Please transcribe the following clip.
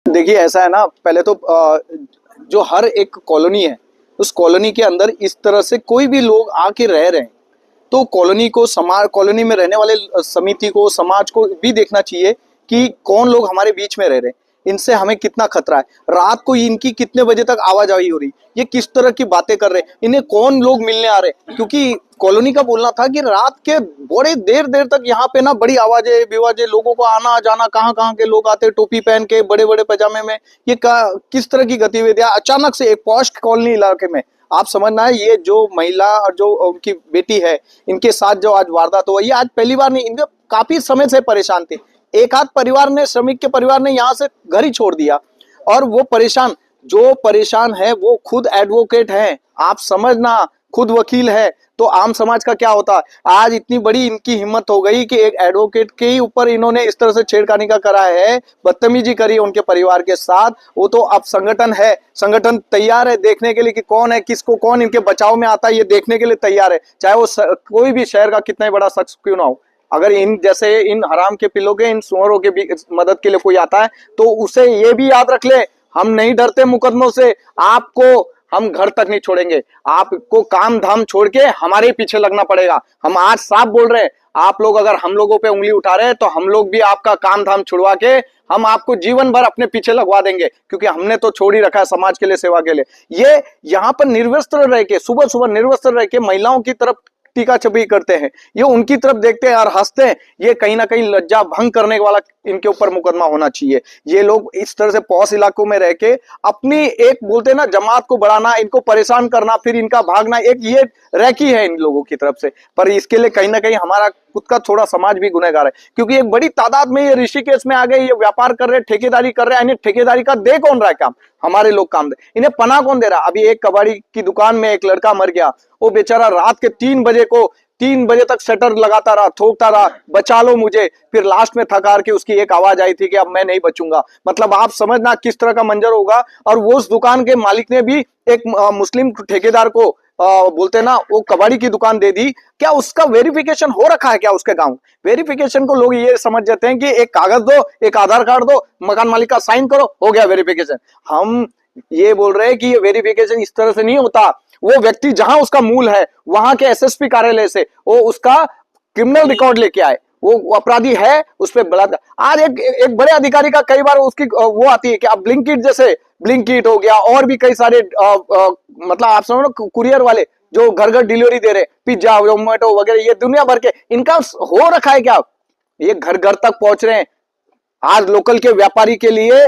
देखिए ऐसा है ना, पहले तो जो हर एक कॉलोनी है, उस कॉलोनी के अंदर इस तरह से कोई भी लोग आके रह रहे हैं, तो कॉलोनी को, समाज, कॉलोनी में रहने वाले समिति को, समाज को भी देखना चाहिए कि कौन लोग हमारे बीच में रह रहे हैं, इनसे हमें कितना खतरा है, रात को इनकी कितने बजे तक आवाजाही हो रही, ये किस तरह की बातें कर रहे हैं, इन्हें कौन लोग मिलने आ रहे हैं। क्योंकि कॉलोनी का बोलना था कि रात के बड़े देर देर तक यहाँ पे ना बड़ी आवाजें विवाजें, लोगों को आना जाना, कहाँ कहाँ के लोग आते, टोपी पहन के, बड़े बड़े पजामे में, ये किस तरह की गतिविधियां अचानक से एक पॉश कॉलोनी इलाके में। आप समझना है, ये जो महिला और जो उनकी बेटी है, इनके साथ जो आज वारदात हुआ, ये आज पहली बार नहीं, इनके काफी समय से परेशान थे। एक आध परिवार ने, श्रमिक के परिवार ने यहाँ से घर ही छोड़ दिया, और वो परेशान, जो परेशान है वो खुद एडवोकेट हैं, आप समझना, खुद वकील है। तो आम समाज का क्या होता। आज इतनी बड़ी इनकी हिम्मत हो गई कि एक एडवोकेट के ही ऊपर इन्होंने इस तरह से छेड़खानी का करा है, बदतमीजी करी उनके परिवार के साथ। वो तो अब संगठन है, संगठन तैयार है देखने के लिए कि कौन है, किसको कौन इनके बचाव में आता है, ये देखने के लिए तैयार है, चाहे वो कोई भी शहर का कितना बड़ा शख्स क्यों ना हो। अगर इन जैसे इन हराम के पिल्लों के, इन सुअरों के भी मदद के लिए कोई आता है, तो उसे ये भी याद रख ले, हम नहीं डरते मुकदमों से, आपको हम घर तक नहीं छोड़ेंगे, आपको काम धाम छोड़ के हमारे पीछे लगना पड़ेगा। हम आज साफ बोल रहे हैं, आप लोग अगर हम लोगों पे उंगली उठा रहे हैं, तो हम लोग भी आपका काम धाम छुड़वा के हम आपको जीवन भर अपने पीछे लगवा देंगे, क्योंकि हमने तो छोड़ ही रखा है समाज के लिए, सेवा के लिए। ये यहाँ पर निर्वस्त्र रह के, सुबह सुबह निर्वस्त्र रह के महिलाओं की तरफ टीका छपी करते हैं, ये उनकी तरफ देखते हैं और हंसते हैं। ये कहीं ना कहीं लज्जा भंग करने वाला इनके ऊपर मुकदमा होना चाहिए। ये लोग इस तरह से पॉश इलाकों में रह के अपनी, एक बोलते ना, जमात को बढ़ाना, इनको परेशान करना, फिर इनका भागना, एक ये रैकी है इन लोगों की तरफ से। पर इसके लिए कहीं ना कहीं हमारा खुद का थोड़ा समाज भी गुनहगार है, क्योंकि एक बड़ी तादाद में ये ऋषिकेश में आ गए, ये व्यापार कर रहे, ठेकेदारी कर रहे हैं। इन्हें ठेकेदारी का दे कौन रहा है काम, हमारे लोग काम दे, इन्हें पनाह कौन दे रहा। अभी एक कबाड़ी की दुकान में एक लड़का मर गया, वो बेचारा रात के 3 बजे तक शटर लगाता रहा, ठोकता रहा, बचा लो मुझे। फिर लास्ट में थक हार के उसकी एक आवाज आई थी कि अब मैं नहीं बचूंगा। मतलब आप समझना किस तरह का मंजर होगा। और वो उस दुकान के मालिक ने भी एक मुस्लिम ठेकेदार को बोलते ना, वो कबाड़ी की दुकान दे दी। क्या उसका वेरिफिकेशन हो रखा है क्या उसके गांव? वेरिफिकेशन को लोग ये समझ जाते हैं कि एक कागज दो, एक आधार कार्ड दो, मकान मालिक का साइन करो, हो गया वेरिफिकेशन। हम ये बोल रहे हैं कि ये वेरिफिकेशन इस तरह से नहीं होता। वो व्यक्ति जहां उसका मूल है, वहां के एसएसपी कार्यालय से वो उसका क्रिमिनल रिकॉर्ड लेके आए, वो अपराधी है, उस पर बलात्कार। आज एक बड़े अधिकारी का कई बार उसकी वो आती है कि अब ब्लिंकिट, जैसे ब्लिंकिट हो गया, और भी कई सारे मतलब आप समझ लो कुरियर वाले जो घर घर डिलीवरी दे रहे, पिज्जा, जोमेटो वगैरह, ये दुनिया भर के, इनका हो रखा है क्या? ये घर घर तक पहुंच रहे हैं। आज लोकल के व्यापारी के लिए